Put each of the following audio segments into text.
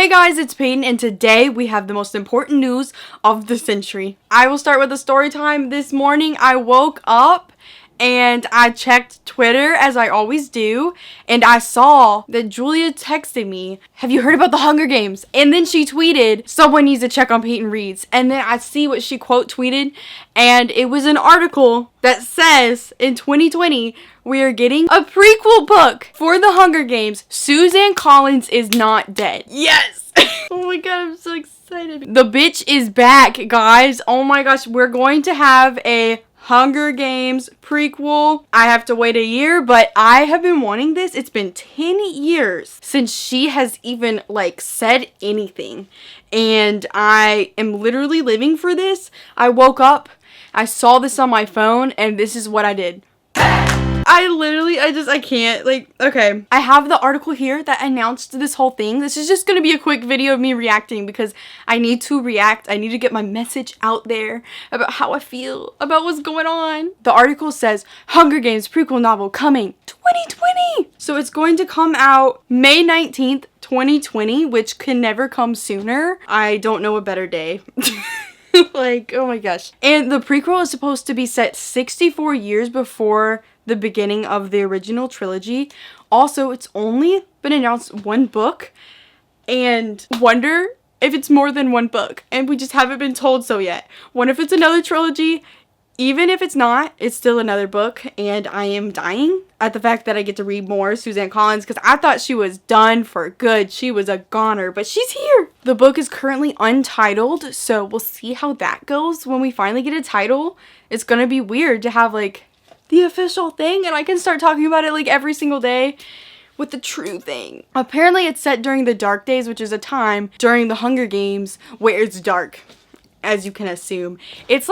Hey guys, it's Peyton, and today we have the most important news of the century. I will start with a story time. This morning I woke up and I checked Twitter as I always do, and I saw that Julia texted me, "Have you heard about the Hunger Games?" And then she tweeted, "Someone needs to check on Peyton Reads." And then I see what she quote tweeted, and it was an article that says in 2020 we are getting a prequel book for the Hunger Games. Suzanne Collins is not dead. Yes! Oh my god, I'm so excited. The bitch is back, guys. Oh my gosh, we're going to have a Hunger Games prequel. I have to wait a year, but I have been wanting this. It's been 10 years since she has even said anything, and I am literally living for this. I woke up, I saw this on my phone, and this is what I did. I can't, okay. I have the article here that announced this whole thing. This is just gonna be a quick video of me reacting because I need to react. I need to get my message out there about how I feel about what's going on. The article says, Hunger Games prequel novel coming 2020. So it's going to come out May 19th, 2020, which can never come sooner. I don't know a better day. Oh my gosh. And the prequel is supposed to be set 64 years before the beginning of the original trilogy. Also, it's only been announced one book, and wonder if it's more than one book, and we just haven't been told so yet. What if it's another trilogy? Even if it's not, it's still another book, and I am dying at the fact that I get to read more Suzanne Collins, because I thought she was done for good. She was a goner, but she's here. The book is currently untitled, so we'll see how that goes when we finally get a title. It's gonna be weird to have the official thing, and I can start talking about it every single day with the true thing. Apparently it's set during the dark days, which is a time during the Hunger Games where it's dark, as you can assume. It's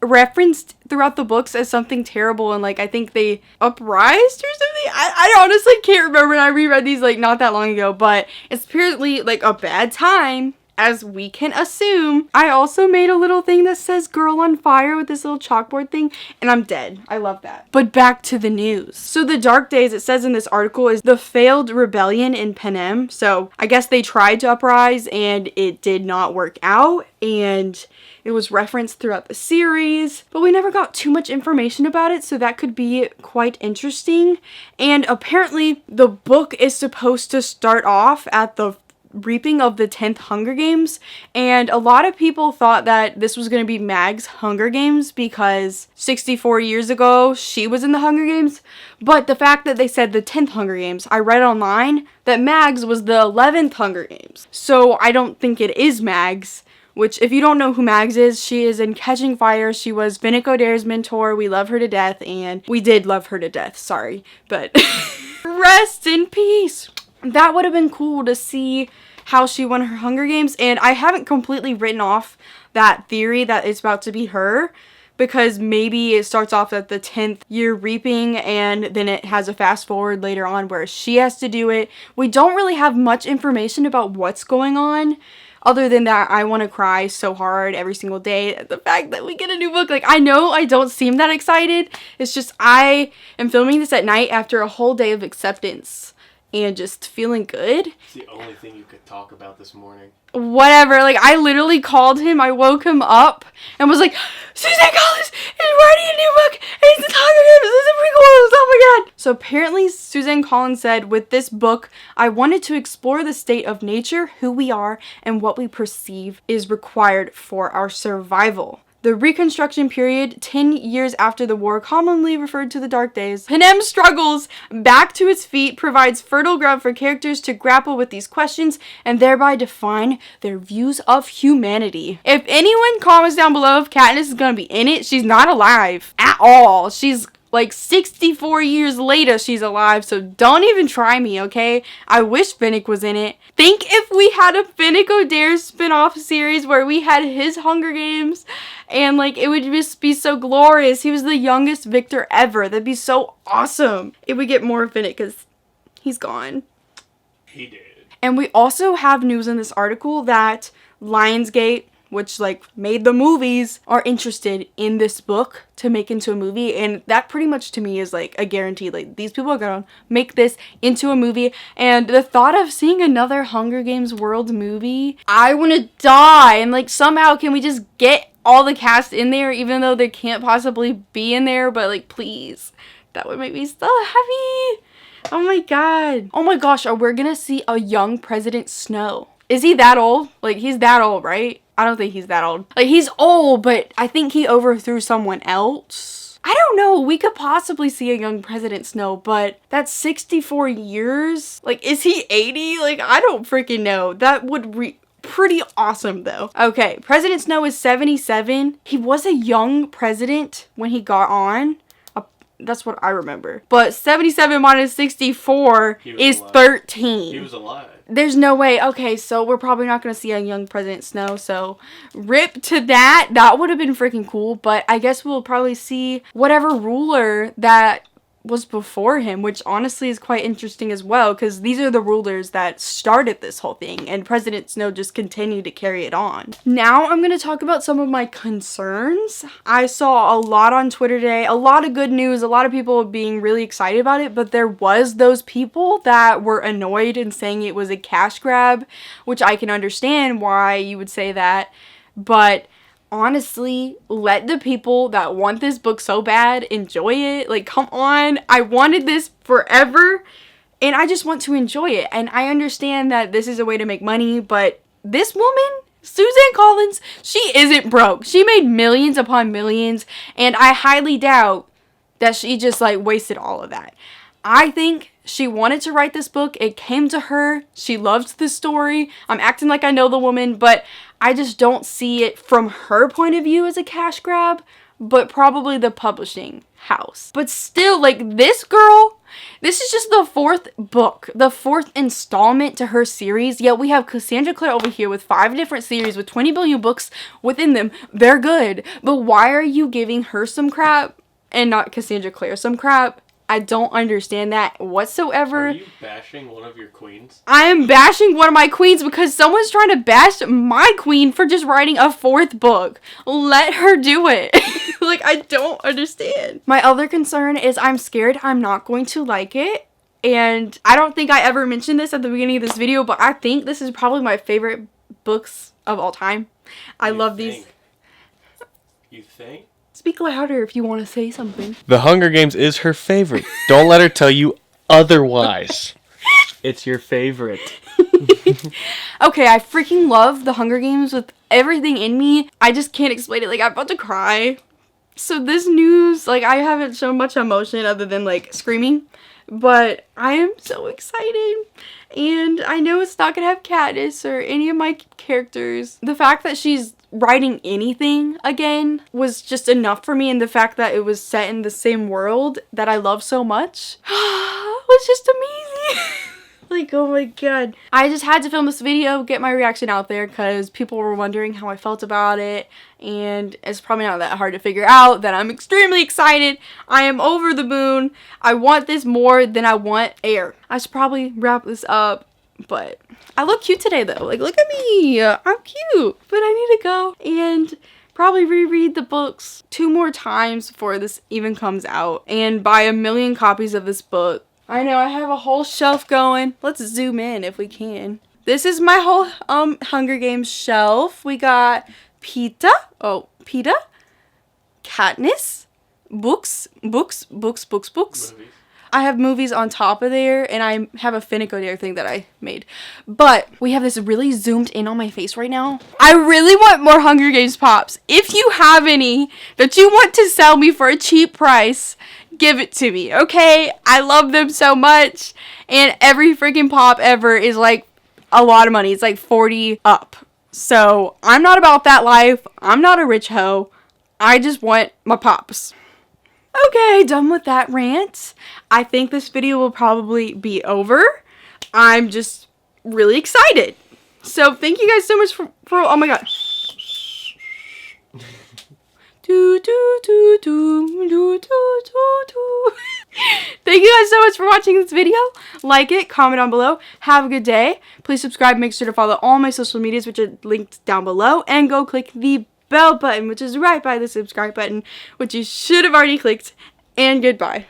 referenced throughout the books as something terrible, and I think they uprised or something. I honestly can't remember, and I reread these not that long ago, but it's apparently a bad time, as we can assume. I also made a little thing that says girl on fire with this little chalkboard thing, and I'm dead. I love that. But back to the news. So the dark days, it says in this article, is the failed rebellion in Panem. So I guess they tried to uprise and it did not work out, and it was referenced throughout the series, but we never got too much information about it, so that could be quite interesting. And apparently the book is supposed to start off at the reaping of the 10th Hunger Games, and a lot of people thought that this was going to be Mag's Hunger Games because 64 years ago she was in the Hunger Games, but the fact that they said the 10th Hunger Games, I read online that Mag's was the 11th Hunger Games, so I don't think it is Mag's. Which, if you don't know who Mags is, she is in Catching Fire. She was Finnick Odair's mentor. We love her to death, and we did love her to death, sorry, but rest in peace. That would have been cool to see how she won her Hunger Games, and I haven't completely written off that theory that it's about to be her, because maybe it starts off at the 10th year reaping, and then it has a fast forward later on where she has to do it. We don't really have much information about what's going on, other than that I want to cry so hard every single day at the fact that we get a new book. I know I don't seem that excited. It's just I am filming this at night after a whole day of acceptance and just feeling good. It's the only thing you could talk about this morning. Whatever. I literally called him. I woke him up and was like, Suzanne Collins is writing a new book, and it's the Hunger Games. This is a prequel. Oh my god. So apparently Suzanne Collins said, with this book, I wanted to explore the state of nature, who we are, and what we perceive is required for our survival. The Reconstruction period, 10 years after the war, commonly referred to the Dark Days. Panem struggles back to its feet, provides fertile ground for characters to grapple with these questions and thereby define their views of humanity. If anyone comments down below if Katniss is gonna be in it, she's not alive at all. She's 64 years later she's alive, so don't even try me, okay? I wish Finnick was in it. Think if we had a Finnick Odair spin-off series where we had his Hunger Games, and it would just be so glorious. He was the youngest victor ever. That'd be so awesome if we get more of Finnick, because he's gone. He did. And we also have news in this article that Lionsgate which like made the movies, are interested in this book to make into a movie. And that pretty much to me is like a guarantee. Like, these people are gonna make this into a movie. And the thought of seeing another Hunger Games world movie, I want to die. And like, somehow can we just get all the cast in there, even though they can't possibly be in there? But like, please, that would make me so happy. Oh my god. Oh my gosh, are we gonna see a young President Snow? Is he that old? Like, he's that old, right? I don't think he's that old. Like, he's old, but I think he overthrew someone else. I don't know. We could possibly see a young President Snow, but that's 64 years. Like, is he 80? Like, I don't freaking know. That would be pretty awesome, though. Okay, President Snow is 77. He was a young president when he got on. That's what I remember. But 77 minus 64 is alive. 13. He was alive. There's no way. Okay, so we're probably not going to see a young President Snow. So rip to that. That would have been freaking cool. But I guess we'll probably see whatever ruler that was before him, which honestly is quite interesting as well, because these are the rulers that started this whole thing, and President Snow just continued to carry it on. Now I'm going to talk about some of my concerns. I saw a lot on Twitter today, a lot of good news, a lot of people being really excited about it, but there was those people that were annoyed and saying it was a cash grab, which I can understand why you would say that, but honestly, let the people that want this book so bad enjoy it. Like, come on. I wanted this forever, and I just want to enjoy it. And I understand that this is a way to make money, but this woman, Suzanne Collins, she isn't broke. She made millions upon millions, and I highly doubt that she just, like, wasted all of that. I think she wanted to write this book. It came to her. She loved the story. I'm acting like I know the woman, but I just don't see it from her point of view as a cash grab, but probably the publishing house. But still, like, this girl, this is just the 4th book, the 4th installment to her series. Yet we have Cassandra Clare over here with 5 different series with 20 billion books within them. They're good. But why are you giving her some crap and not Cassandra Clare some crap? I don't understand that whatsoever. Are you bashing one of your queens? I am bashing one of my queens because someone's trying to bash my queen for just writing a 4th book. Let her do it. Like, I don't understand. My other concern is I'm scared I'm not going to like it. And I don't think I ever mentioned this at the beginning of this video, but I think this is probably my favorite books of all time. I love these. You think? Speak louder if you want to say something. The Hunger Games is her favorite. Don't let her tell you otherwise. It's your favorite. Okay, I freaking love The Hunger Games with everything in me. I just can't explain it. Like, I'm about to cry. So this news, like, I haven't shown much emotion other than, like, screaming. But I am so excited. And I know it's not going to have Katniss or any of my characters. The fact that she's writing anything again was just enough for me, and the fact that it was set in the same world that I love so much was just amazing. Like, oh my god. I just had to film this video, get my reaction out there, because people were wondering how I felt about it, and it's probably not that hard to figure out that I'm extremely excited. I am over the moon. I want this more than I want air. I should probably wrap this up, but I look cute today though. Like, look at me. I'm cute, but I need to go and probably reread the books 2 more times before this even comes out and buy a million copies of this book. I know I have a whole shelf going. Let's zoom in if we can. This is my whole Hunger Games shelf. We got Peeta, Katniss, books. Movies. I have movies on top of there, and I have a Finnick Dare thing that I made. But we have this really zoomed in on my face right now. I really want more Hunger Games pops. If you have any that you want to sell me for a cheap price, give it to me, okay? I love them so much, and every freaking pop ever is like a lot of money. It's like 40 up. So I'm not about that life. I'm not a rich hoe. I just want my pops. Okay, done with that rant. I think this video will probably be over. I'm just really excited. So thank you guys so much for oh my god. Thank you guys so much for watching this video. Like it, comment down below. Have a good day. Please subscribe. Make sure to follow all my social medias, which are linked down below. And go click the bell button, which is right by the subscribe button, which you should have already clicked. And goodbye.